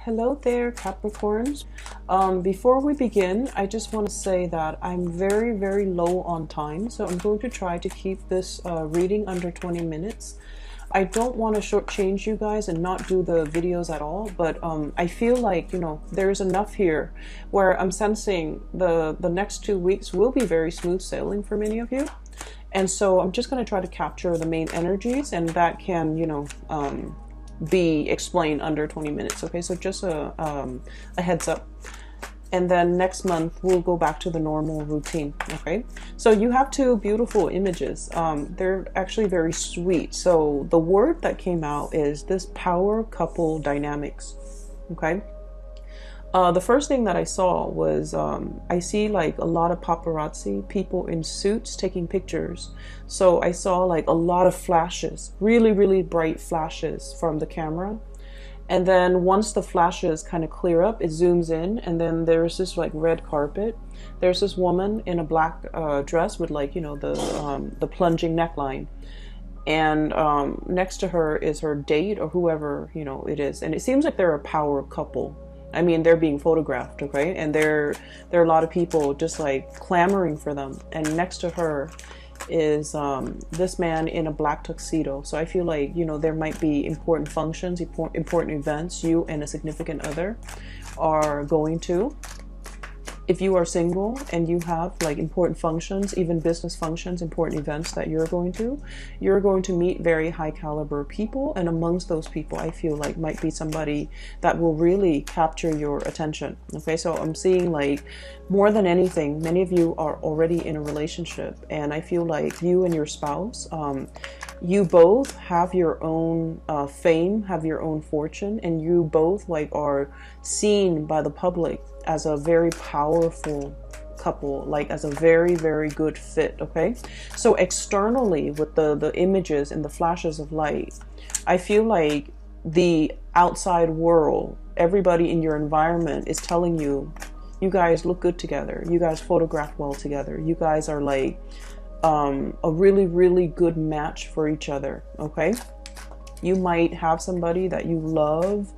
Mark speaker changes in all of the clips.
Speaker 1: Hello there, Capricorns. Before we begin, I just want to say that I'm very low on time, so I'm going to try to keep this reading under 20 minutes. I don't want to shortchange you guys and not do the videos at all, but I feel like, there's enough here where I'm sensing the next 2 weeks will be very smooth sailing for many of you. And so I'm just going to try to capture the main energies, and that can, be explained under 20 minutes. Okay, so just a heads up. And then next month we'll go back to the normal routine. Okay, so you have two beautiful images. They're actually very sweet. So the word that came out is this power couple dynamics. Okay, the first thing that I saw was I see like a lot of paparazzi, people in suits taking pictures. So I saw like a lot of flashes, really bright flashes from the camera. And then once the flashes kind of clear up, it zooms in, and then there's this like red carpet. There's this woman in a black dress with like, the plunging neckline. And next to her is her date or whoever, it is. And it seems like they're a power couple. I mean, they're being photographed, okay? And there are a lot of people just like clamoring for them. And next to her is this man in a black tuxedo. So I feel like, there might be important functions, important events you and a significant other are going to. If you are single and you have like important functions, even business functions, important events that you're going to meet very high caliber people. And amongst those people, I feel like might be somebody that will really capture your attention. Okay, so I'm seeing like more than anything, many of you are already in a relationship, and I feel like you and your spouse, you both have your own fame, have your own fortune, and you both like are seen by the public as a very powerful couple, like as a very good fit. Okay, so externally with the images and the flashes of light, I feel like the outside world, everybody in your environment is telling you, you guys look good together, you guys photograph well together, you guys are like a really good match for each other. Okay, you might have somebody that you love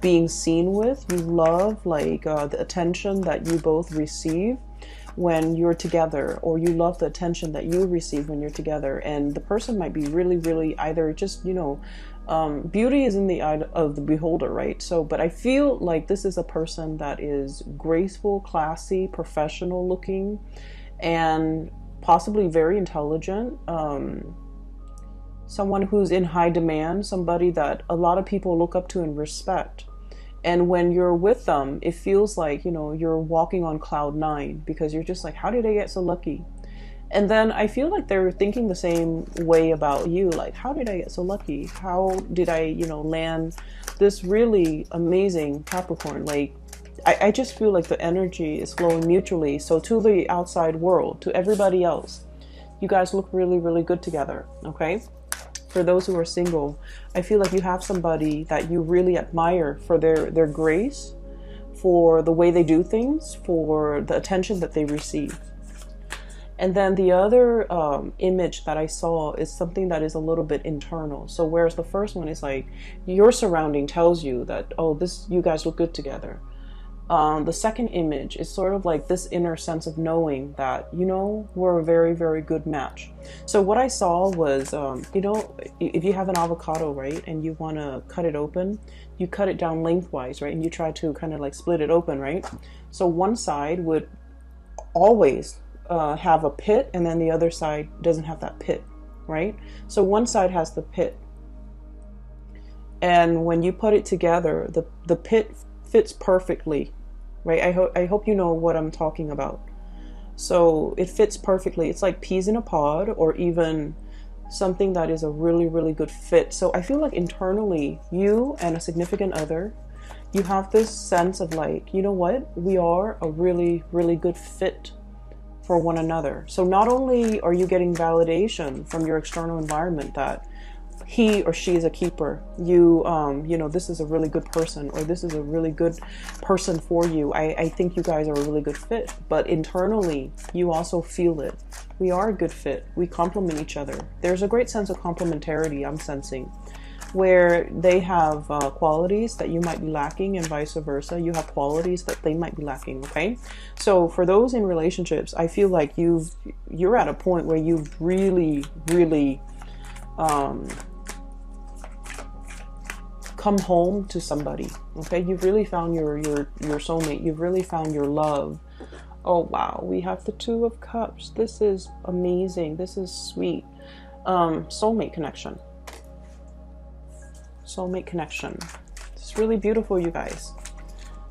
Speaker 1: being seen with, you love like the attention that you both receive when you're together, or you love the attention that you receive when you're together. And the person might be really either just, beauty is in the eye of the beholder, right? So, but I feel like this is a person that is graceful, classy, professional looking, and possibly very intelligent. Someone who's in high demand, somebody that a lot of people look up to and respect. And when you're with them, it feels like, you're walking on cloud 9, because you're just like, how did I get so lucky? And then I feel like they're thinking the same way about you. Like, how did I get so lucky? How did I, land this really amazing Capricorn? Like, I just feel like the energy is flowing mutually. So to the outside world, to everybody else, you guys look really good together. Okay. For those who are single, I feel like you have somebody that you really admire for their grace, for the way they do things, for the attention that they receive. And then the other image that I saw is something that is a little bit internal. So whereas the first one is like your surrounding tells you that, oh, you guys look good together. The second image is sort of like this inner sense of knowing that, we're a very good match. So what I saw was, if you have an avocado, right, and you want to cut it open, you cut it down lengthwise, right, and you try to kind of like split it open, right? So one side would always have a pit, and then the other side doesn't have that pit, right? So one side has the pit, and when you put it together, the pit fits perfectly, right? I hope you know what I'm talking about. So it fits perfectly. It's like peas in a pod, or even something that is a really good fit. So I feel like internally, you and a significant other, you have this sense of like, you know what? We are a really good fit for one another. So not only are you getting validation from your external environment that he or she is a keeper, this is a really good person, or this is a really good person for you. I think you guys are a really good fit. But internally, you also feel it. We are a good fit. We complement each other. There's a great sense of complementarity I'm sensing. where they have qualities that you might be lacking, and vice versa. You have qualities that they might be lacking. Okay, so for those in relationships, I feel like you're at a point where you've really come home to somebody. Okay, you've really found your soulmate. You've really found your love. Oh wow, we have the Two of Cups. This is amazing. This is sweet. Soulmate connection. Soulmate connection. It's really beautiful, you guys.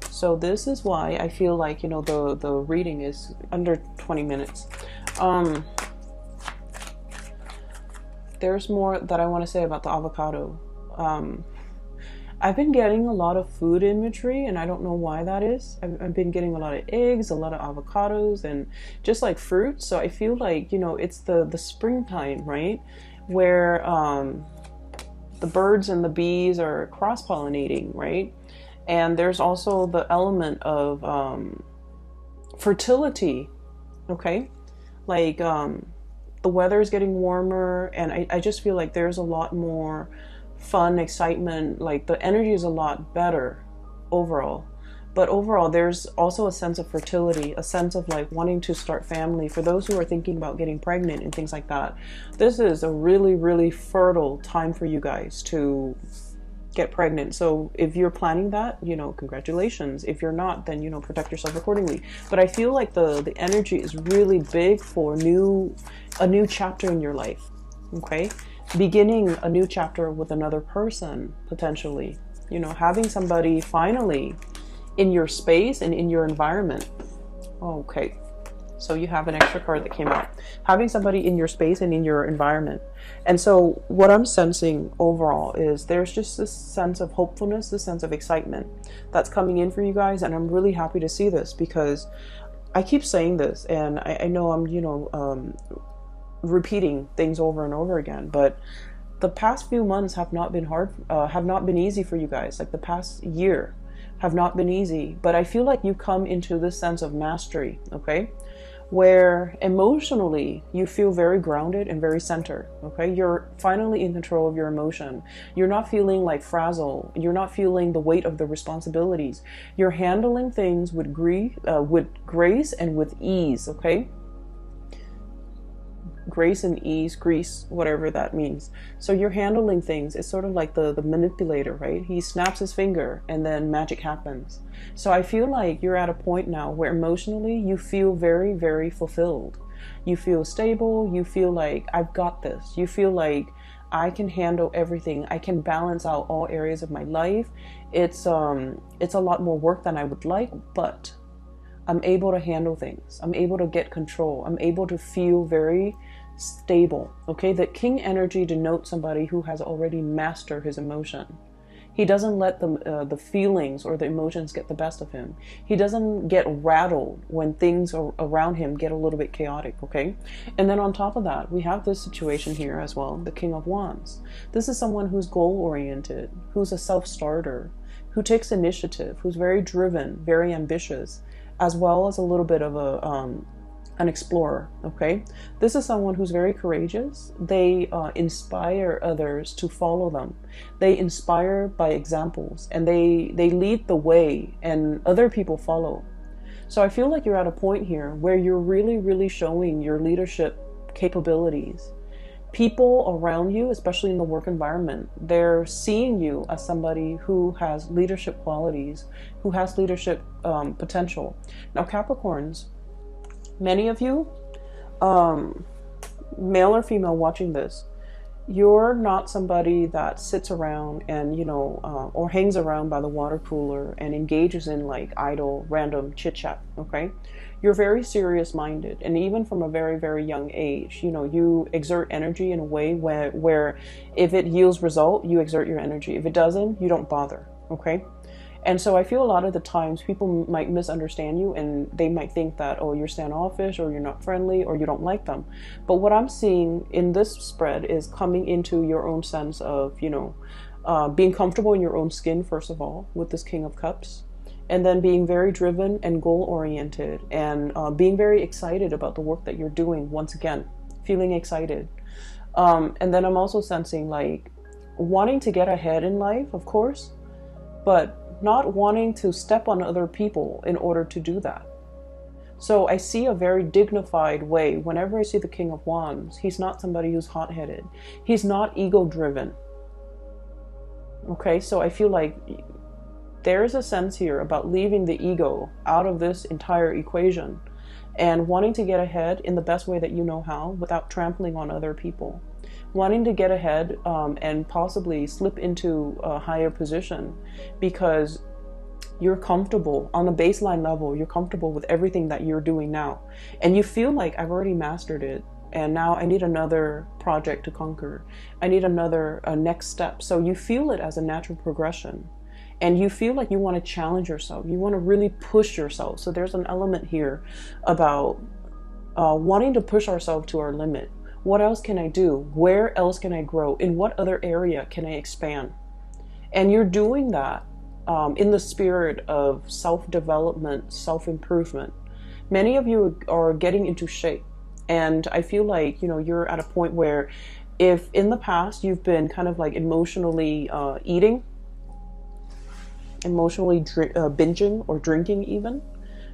Speaker 1: So this is why I feel like, you know, the reading is under 20 minutes. There's more that I want to say about the avocado. I've been getting a lot of food imagery, and I don't know why that is. I've been getting a lot of eggs, a lot of avocados, and just like fruit. So I feel like, you know, it's the springtime, right? Where the birds and the bees are cross-pollinating, right? And there's also the element of fertility, okay? Like the weather is getting warmer, and I just feel like there's a lot more fun, excitement, like the energy is a lot better overall. But overall, there's also a sense of fertility, a sense of like wanting to start family. For those who are thinking about getting pregnant and things like that, this is a really fertile time for you guys to get pregnant. So if you're planning that, you know, congratulations. If you're not, then, you know, protect yourself accordingly. But I feel like the energy is really big for a new chapter in your life, okay? Beginning a new chapter with another person, potentially, you know, having somebody finally in your space and in your environment. Okay, so you have an extra card that came out. Having somebody in your space and in your environment. And so what I'm sensing overall is there's just this sense of hopefulness, this sense of excitement that's coming in for you guys. And I'm really happy to see this, because I keep saying this, and I know I'm, you know, repeating things over and over again, but the past few months have not been have not been easy for you guys. Like the past year have not been easy, but I feel like you come into this sense of mastery, okay? Where emotionally you feel very grounded and very centered, okay? You're finally in control of your emotion. You're not feeling like frazzled. You're not feeling the weight of the responsibilities. You're handling things with grace and with ease, okay? Grace and ease, grease, whatever that means. So you're handling things. It's sort of like the manipulator, right? He snaps his finger and then magic happens. So I feel like you're at a point now where emotionally you feel very fulfilled. You feel stable. You feel like I've got this. You feel like I can handle everything. I can balance out all areas of my life. It's a lot more work than I would like, but I'm able to handle things. I'm able to get control. I'm able to feel very stable. Okay, the king energy denotes somebody who has already mastered his emotion. He doesn't let the feelings or the emotions get the best of him. He doesn't get rattled when things around him get a little bit chaotic, okay? And then on top of that, we have this situation here as well, the King of Wands. This is someone who's goal-oriented, who's a self-starter, who takes initiative, who's very driven, very ambitious, as well as a little bit of an explorer, okay? This is someone who's very courageous. They inspire others to follow them. They inspire by examples, and they lead the way, and other people follow. So I feel like you're at a point here where you're really showing your leadership capabilities. People around you, especially in the work environment, they're seeing you as somebody who has leadership qualities, who has leadership potential. Now, Capricorns, many of you, male or female watching this, you're not somebody that sits around and, you know, or hangs around by the water cooler and engages in like idle, random chit chat, okay? You're very serious minded. And even from a very young age, you know, you exert energy in a way where if it yields result, you exert your energy. If it doesn't, you don't bother, okay? And so I feel a lot of the times people might misunderstand you, and they might think that, oh, you're standoffish, or you're not friendly, or you don't like them. But what I'm seeing in this spread is coming into your own sense of, you know, being comfortable in your own skin, first of all, with this King of Cups, and then being very driven and goal-oriented, and being very excited about the work that you're doing, once again, feeling excited. And then I'm also sensing like, wanting to get ahead in life, of course, but not wanting to step on other people in order to do that. So I see a very dignified way. Whenever I see the King of Wands, he's not somebody who's hot-headed. He's not ego-driven. Okay, so I feel like there's a sense here about leaving the ego out of this entire equation and wanting to get ahead in the best way that you know how without trampling on other people. Wanting to get ahead and possibly slip into a higher position because you're comfortable on the baseline level. You're comfortable with everything that you're doing now. And you feel like, I've already mastered it. And now I need another project to conquer. I need another next step. So you feel it as a natural progression. And you feel like you want to challenge yourself. You want to really push yourself. So there's an element here about wanting to push ourselves to our limit. What else can I do? Where else can I grow? In what other area can I expand? And you're doing that in the spirit of self-development, self-improvement. Many of you are getting into shape. And I feel like, you know, you're at a point where if in the past you've been kind of like emotionally eating, emotionally binging or drinking even,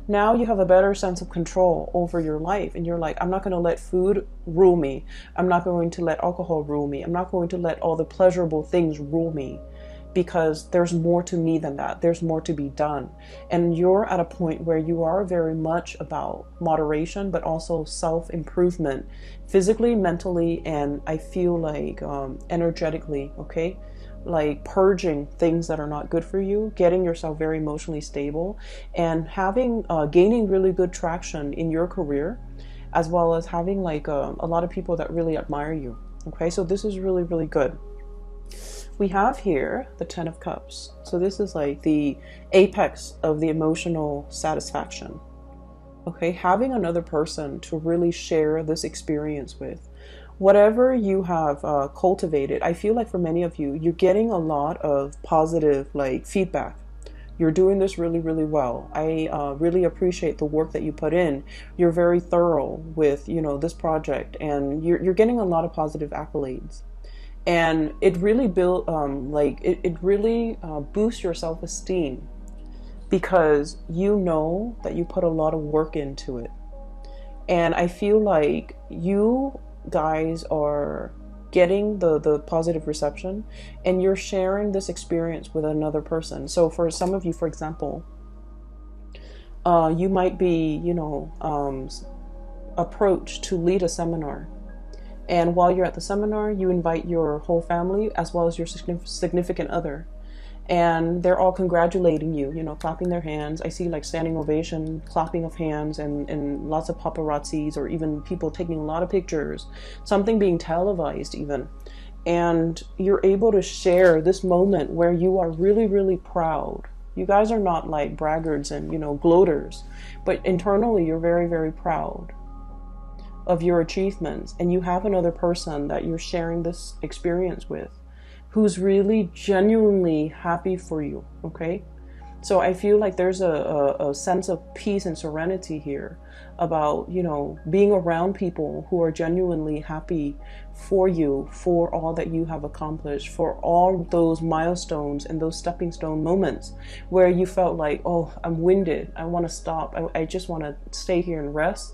Speaker 1: now you have a better sense of control over your life. And you're like, I'm not going to let food rule me. I'm not going to let alcohol rule me. I'm not going to let all the pleasurable things rule me, because there's more to me than that. There's more to be done. And you're at a point where you are very much about moderation, but also self-improvement, physically, mentally, and I feel like energetically, okay? Like purging things that are not good for you, getting yourself very emotionally stable, and having gaining really good traction in your career, as well as having like a lot of people that really admire you. Okay, so this is really, really good. We have here the Ten of Cups. So this is like the apex of the emotional satisfaction. Okay, having another person to really share this experience with. Whatever you have cultivated, I feel like for many of you, you're getting a lot of positive like feedback. You're doing this really, really well. I really appreciate the work that you put in. You're very thorough with, you know, this project, and you're getting a lot of positive accolades. And it really boosts your self-esteem, because you know that you put a lot of work into it. And I feel like you guys are getting the positive reception, and you're sharing this experience with another person. So for some of you, for example, you might be, you know, approached to lead a seminar. And while you're at the seminar, you invite your whole family as well as your significant other. And they're all congratulating you, you know, clapping their hands. I see like standing ovation, clapping of hands, and lots of paparazzis, or even people taking a lot of pictures, something being televised even. And you're able to share this moment where you are really, really proud. You guys are not like braggarts and, you know, gloaters, but internally you're very, very proud of your achievements. And you have another person that you're sharing this experience with who's really genuinely happy for you, okay? So I feel like there's a sense of peace and serenity here about, you know, being around people who are genuinely happy for you, for all that you have accomplished, for all those milestones and those stepping stone moments where you felt like, oh, I'm winded, I want to stop, I just want to stay here and rest.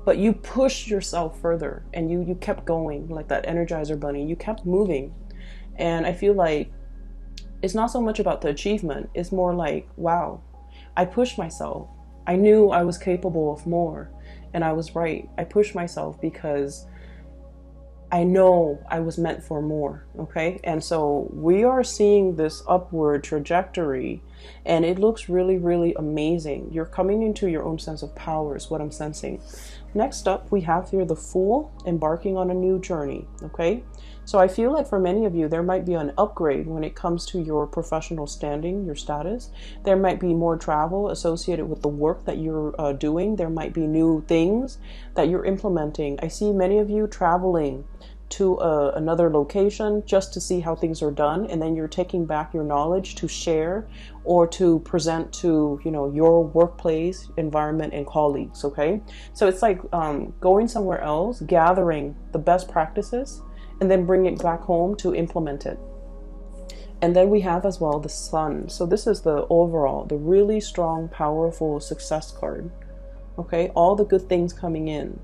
Speaker 1: But you pushed yourself further, and you kept going like that Energizer bunny. You kept moving. And I feel like it's not so much about the achievement. It's more like, wow, I pushed myself. I knew I was capable of more, and I was right. I pushed myself because I know I was meant for more, okay? And so we are seeing this upward trajectory, and it looks really, really amazing. You're coming into your own sense of power is what I'm sensing. Next up, we have here the Fool, embarking on a new journey, okay? So I feel like for many of you, there might be an upgrade when it comes to your professional standing, your status. There might be more travel associated with the work that you're doing. There might be new things that you're implementing. I see many of you traveling to another location just to see how things are done, and then you're taking back your knowledge to share or to present to, you know, your workplace environment and colleagues, okay? So it's like going somewhere else, gathering the best practices, and then bring it back home to implement it. And then we have as well the Sun. So this is the overall, the really strong, powerful success card. Okay, all the good things coming in,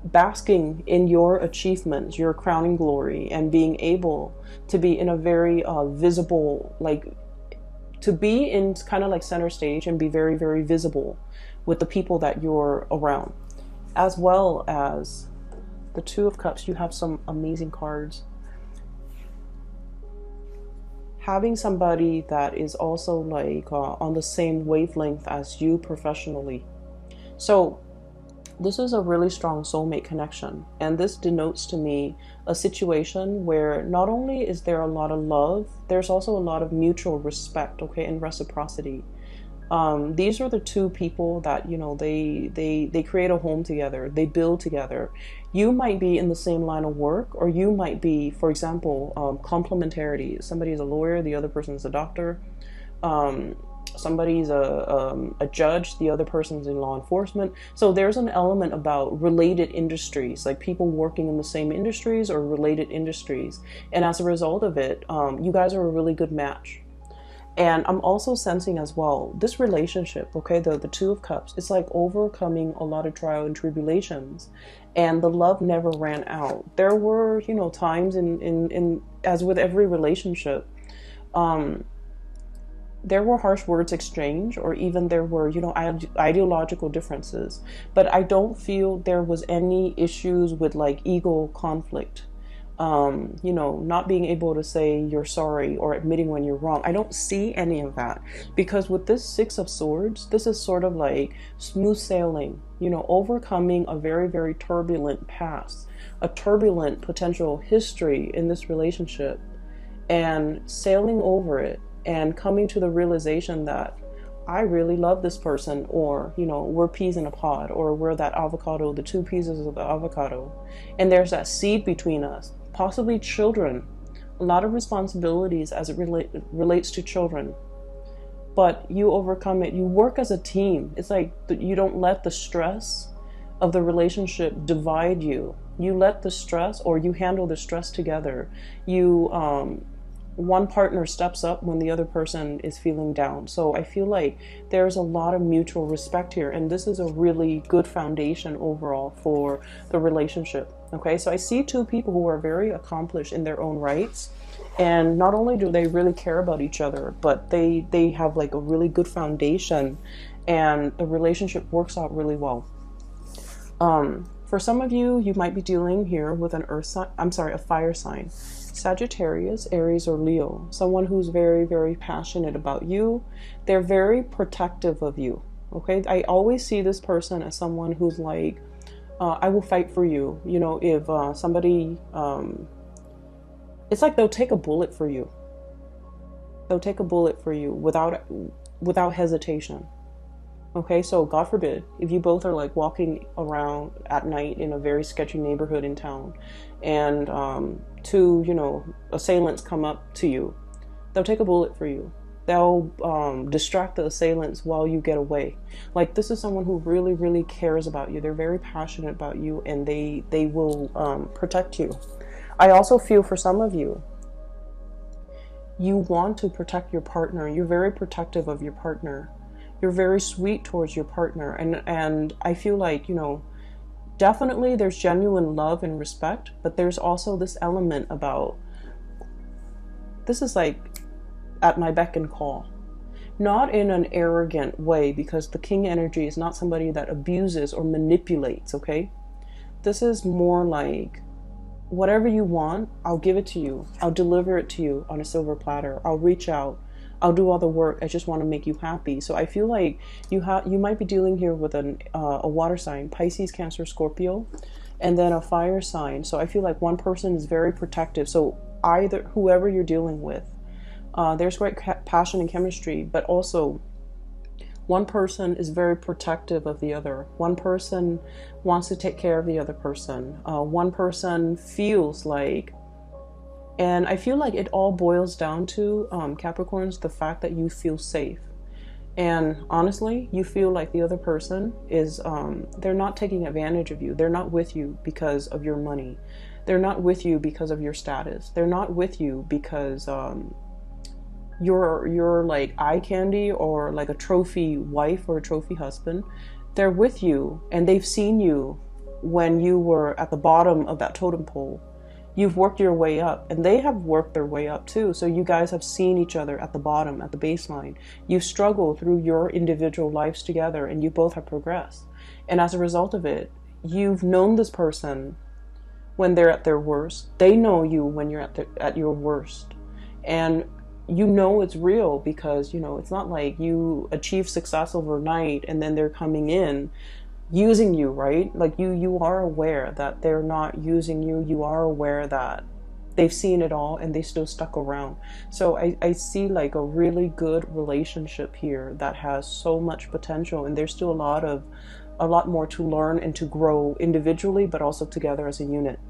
Speaker 1: basking in your achievements, your crowning glory, and being able to be in a very visible, like to be in kind of like center stage and be very, very visible with the people that you're around. As well as the Two of Cups, you have some amazing cards. Having somebody that is also like on the same wavelength as you professionally. So this is a really strong soulmate connection, and this denotes to me a situation where not only is there a lot of love, there's also a lot of mutual respect, okay, and reciprocity. These are the two people that, you know, they create a home together, they build together. You might be in the same line of work, or you might be, for example, complementarity. Somebody is a lawyer, the other person is a doctor. Somebody's a judge, the other person's in law enforcement. So there's an element about related industries, like people working in the same industries or related industries. And as a result of it, you guys are a really good match. And I'm also sensing as well, this relationship, okay, the Two of Cups, it's like overcoming a lot of trial and tribulations. And the love never ran out. There were, you know, times in as with every relationship, there were harsh words exchanged, or even there were, you know, ideological differences. But I don't feel there was any issues with like ego conflict. You know, not being able to say you're sorry or admitting when you're wrong. I don't see any of that, because with this Six of Swords, this is sort of like smooth sailing, you know, overcoming a very, very turbulent past, a turbulent potential history in this relationship, and sailing over it and coming to the realization that I really love this person, or, you know, we're peas in a pod, or we're that avocado, the two pieces of the avocado, and there's that seed between us, possibly children, a lot of responsibilities as it relates to children, but you overcome it. You work as a team. It's like you don't let the stress of the relationship divide you. You let the stress, or you handle the stress together. You one partner steps up when the other person is feeling down. So I feel like there's a lot of mutual respect here, and this is a really good foundation overall for the relationship. Okay, so I see two people who are very accomplished in their own rights, and not only do they really care about each other, but they have like a really good foundation, and the relationship works out really well. For some of you, you might be dealing here with an earth sign, a fire sign. Sagittarius, Aries, or Leo. Someone who's very, very passionate about you. They're very protective of you. Okay, I always see this person as someone who's like, I will fight for you. You know, if somebody, it's like they'll take a bullet for you. They'll take a bullet for you without hesitation. Okay, so God forbid, if you both are like walking around at night in a very sketchy neighborhood in town, and two, you know, assailants come up to you, they'll take a bullet for you. They'll distract the assailants while you get away. Like, this is someone who really, really cares about you. They're very passionate about you, and they will protect you. I also feel for some of you, you want to protect your partner. You're very protective of your partner. You're very sweet towards your partner. And I feel like, you know, definitely there's genuine love and respect, but there's also this element about, this is like at my beck and call. Not in an arrogant way, because the king energy is not somebody that abuses or manipulates, okay? This is more like, whatever you want, I'll give it to you. I'll deliver it to you on a silver platter. I'll reach out. I'll do all the work. I just want to make you happy. So I feel like you might be dealing here with a water sign, Pisces, Cancer, Scorpio, and then a fire sign. So I feel like one person is very protective. So either whoever you're dealing with, there's great passion and chemistry, but also one person is very protective of the other. One person wants to take care of the other person. One person feels like, and I feel like it all boils down to, Capricorns, the fact that you feel safe. And honestly, you feel like the other person is, they're not taking advantage of you. They're not with you because of your money. They're not with you because of your status. They're not with you because your like eye candy or like a trophy wife or a trophy husband. They're with you and they've seen you when you were at the bottom of that totem pole. You've worked your way up and they have worked their way up too. So you guys have seen each other at the bottom, at the baseline. You've struggled through your individual lives together and you both have progressed. And as a result of it, you've known this person when they're at their worst. They know you when you're at your worst. And you know it's real because, you know, it's not like you achieve success overnight and then they're coming in using you, right? Like you are aware that they're not using you. You are aware that they've seen it all and they still stuck around. So I see like a really good relationship here that has so much potential, and there's still a lot more to learn and to grow individually, but also together as a unit.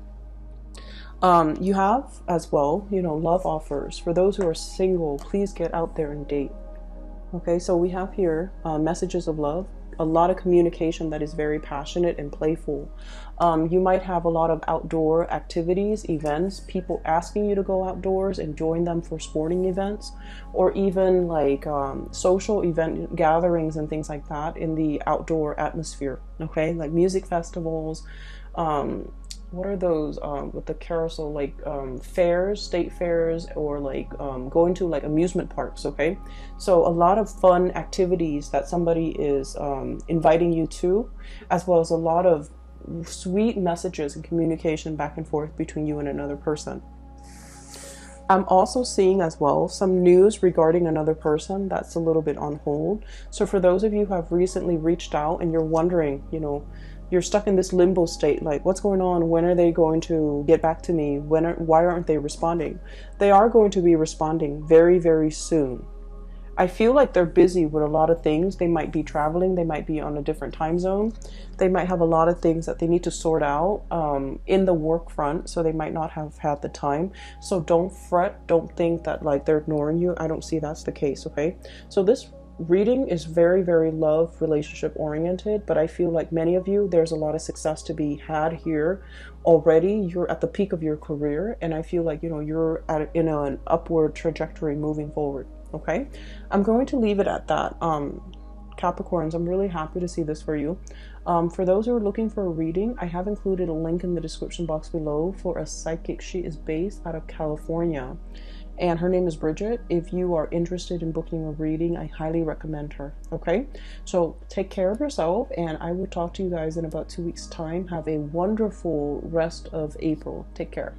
Speaker 1: You have as well, you know, love offers. For those who are single, please get out there and date. Okay, so we have here messages of love, a lot of communication that is very passionate and playful. You might have a lot of outdoor activities, events, people asking you to go outdoors and join them for sporting events, or even like social event gatherings and things like that in the outdoor atmosphere. Okay, like music festivals. What are those with the carousel, like fairs, state fairs, or like going to like amusement parks. Okay, so a lot of fun activities that somebody is inviting you to, as well as a lot of sweet messages and communication back and forth between you and another person. I'm also seeing as well some news regarding another person that's a little bit on hold. So for those of you who have recently reached out and you're wondering, you know, you're stuck in this limbo state, like what's going on? When are they going to get back to me? Why aren't they responding? They are going to be responding very, very soon. I feel like they're busy with a lot of things. They might be traveling. They might be on a different time zone. They might have a lot of things that they need to sort out in the work front. So they might not have had the time. So don't fret. Don't think that like they're ignoring you. I don't see that's the case. Okay. So this reading is very, very love relationship oriented, but I feel like many of you, there's a lot of success to be had here already. You're at the peak of your career, and I feel like, you know, you're at an upward trajectory moving forward. Okay, I'm going to leave it at that. Capricorns, I'm really happy to see this for you. For those who are looking for a reading, I have included a link in the description box below for a psychic. She is based out of California, and her name is Bridget. If you are interested in booking a reading, I highly recommend her. Okay, so take care of yourself, and I will talk to you guys in about 2 weeks' time. Have a wonderful rest of April. Take care.